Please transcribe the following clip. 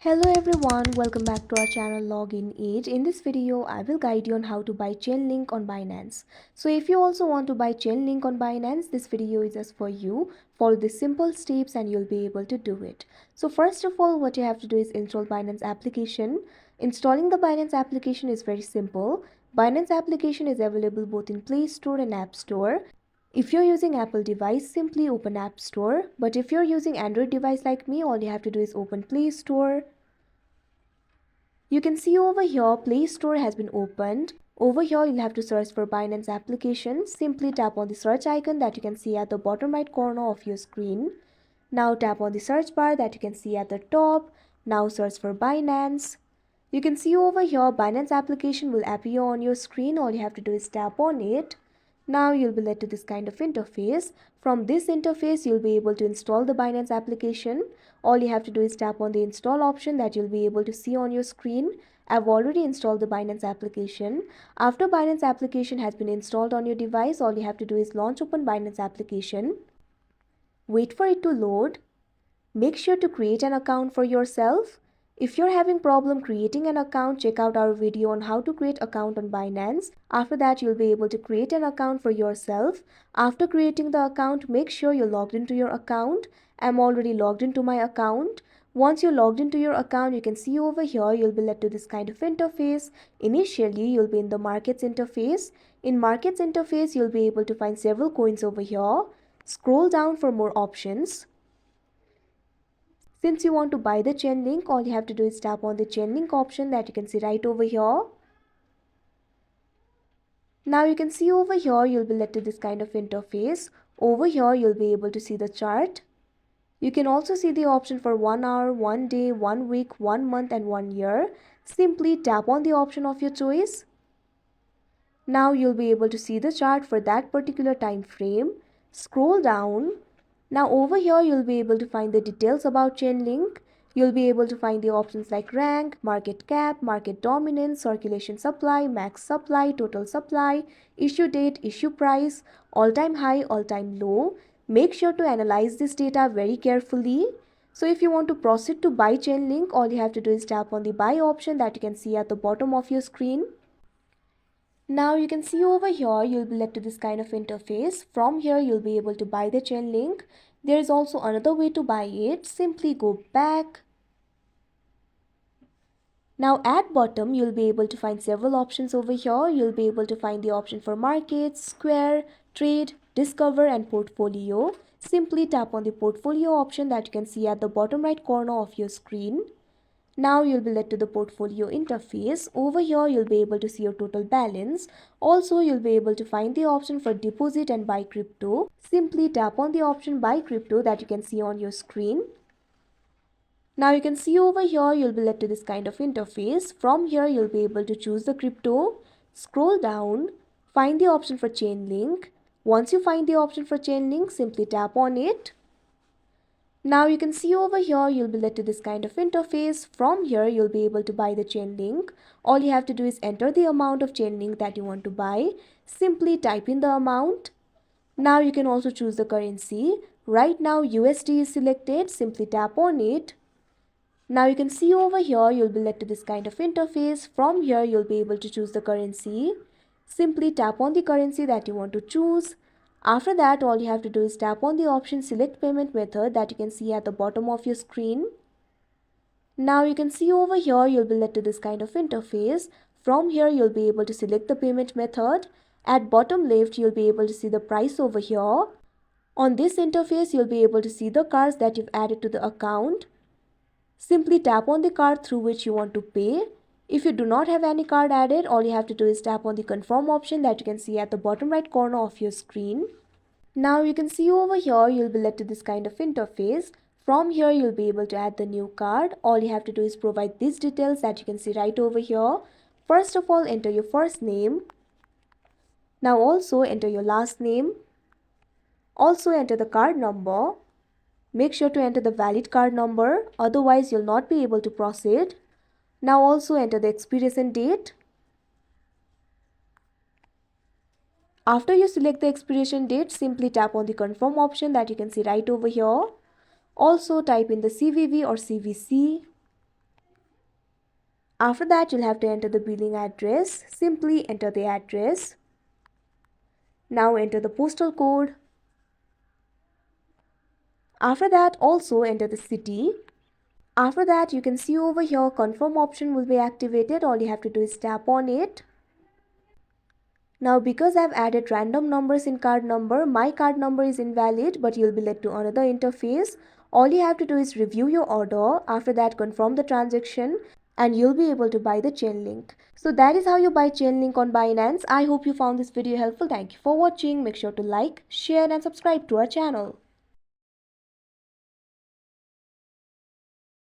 Hello everyone, welcome back to our channel Login Age. In this video, I will guide you on how to buy Chainlink on Binance. So if you also want to buy Chainlink on Binance, this video is just for you. Follow the simple steps and you'll be able to do it. So first of all, what you have to do is install Binance application. Installing the Binance application is very simple. Binance application is available both in Play Store and App Store. If you're using Apple device, simply open App Store. But if you're using Android device like me, all you have to do is open Play Store. You can see over here Play Store has been opened. Over here you'll have to search for Binance application. Simply tap on the search icon that you can see at the bottom right corner of your screen. Now tap on the search bar that you can see at the top. Now search for Binance. You can see over here Binance application will appear on your screen. All you have to do is tap on it. Now you'll be led to this kind of interface. From this interface, you'll be able to install the Binance application. All you have to do is tap on the install option that you'll be able to see on your screen. I've already installed the Binance application. After Binance application has been installed on your device, all you have to do is launch open Binance application. Wait for it to load. Make sure to create an account for yourself. If you're having problem creating an account, check out our video on how to create account on Binance. After that, you'll be able to create an account for yourself. After creating the account, make sure you're logged into your account. I'm already logged into my account. Once you're logged into your account, you can see over here, you'll be led to this kind of interface. Initially, you'll be in the markets interface. In markets interface, you'll be able to find several coins over here. Scroll down for more options. Since you want to buy the Chainlink, all you have to do is tap on the Chainlink option that you can see right over here. Now you can see over here, you'll be led to this kind of interface. Over here, you'll be able to see the chart. You can also see the option for 1 hour, 1 day, 1 week, 1 month and 1 year. Simply tap on the option of your choice. Now you'll be able to see the chart for that particular time frame. Scroll down. Now over here you'll be able to find the details about Chainlink. You'll be able to find the options like rank, market cap, market dominance, circulation supply, max supply, total supply, issue date, issue price, all-time high, all-time low. Make sure to analyze this data very carefully. So if you want to proceed to buy Chainlink, all you have to do is tap on the buy option that you can see at the bottom of your screen. Now you can see over here, you'll be led to this kind of interface. From here, you'll be able to buy the Chainlink. There is also another way to buy it. Simply go back. Now at bottom, you'll be able to find several options over here. You'll be able to find the option for markets, square, trade, discover and portfolio. Simply tap on the portfolio option that you can see at the bottom right corner of your screen. Now you'll be led to the portfolio interface. Over here you'll be able to see your total balance. Also you'll be able to find the option for deposit and buy crypto. Simply tap on the option buy crypto that you can see on your screen. Now you can see over here you'll be led to this kind of interface. From here you'll be able to choose the crypto. Scroll down. Find the option for Chainlink. Once you find the option for Chainlink, simply tap on it. Now you can see over here, you'll be led to this kind of interface. From here, you'll be able to buy the Chainlink. All you have to do is enter the amount of Chainlink that you want to buy. Simply type in the amount. Now you can also choose the currency. Right now, USD is selected. Simply tap on it. Now you can see over here, you'll be led to this kind of interface. From here, you'll be able to choose the currency. Simply tap on the currency that you want to choose. After that, all you have to do is tap on the option select payment method that you can see at the bottom of your screen. Now you can see over here, you'll be led to this kind of interface. From here, you'll be able to select the payment method. At bottom left, you'll be able to see the price over here. On this interface, you'll be able to see the cards that you've added to the account. Simply tap on the card through which you want to pay. If you do not have any card added, all you have to do is tap on the confirm option that you can see at the bottom right corner of your screen. Now you can see over here, you'll be led to this kind of interface. From here, you'll be able to add the new card. All you have to do is provide these details that you can see right over here. First of all, enter your first name. Now also enter your last name. Also enter the card number. Make sure to enter the valid card number, otherwise you'll not be able to proceed. Now also enter the expiration date. After you select the expiration date, simply tap on the confirm option that you can see right over here. Also type in the CVV or CVC. After that, you'll have to enter the billing address. Simply enter the address. Now enter the postal code. After that, also enter the city. After that, you can see over here confirm option will be activated. All you have to do is tap on it. Now because I've added random numbers in card number, my card number is invalid, but you'll be led to another interface. All you have to do is review your order. After that, confirm the transaction and you'll be able to buy the Chainlink. So that is how you buy Chainlink on Binance. I hope you found this video helpful. Thank you for watching. Make sure to like, share and subscribe to our channel.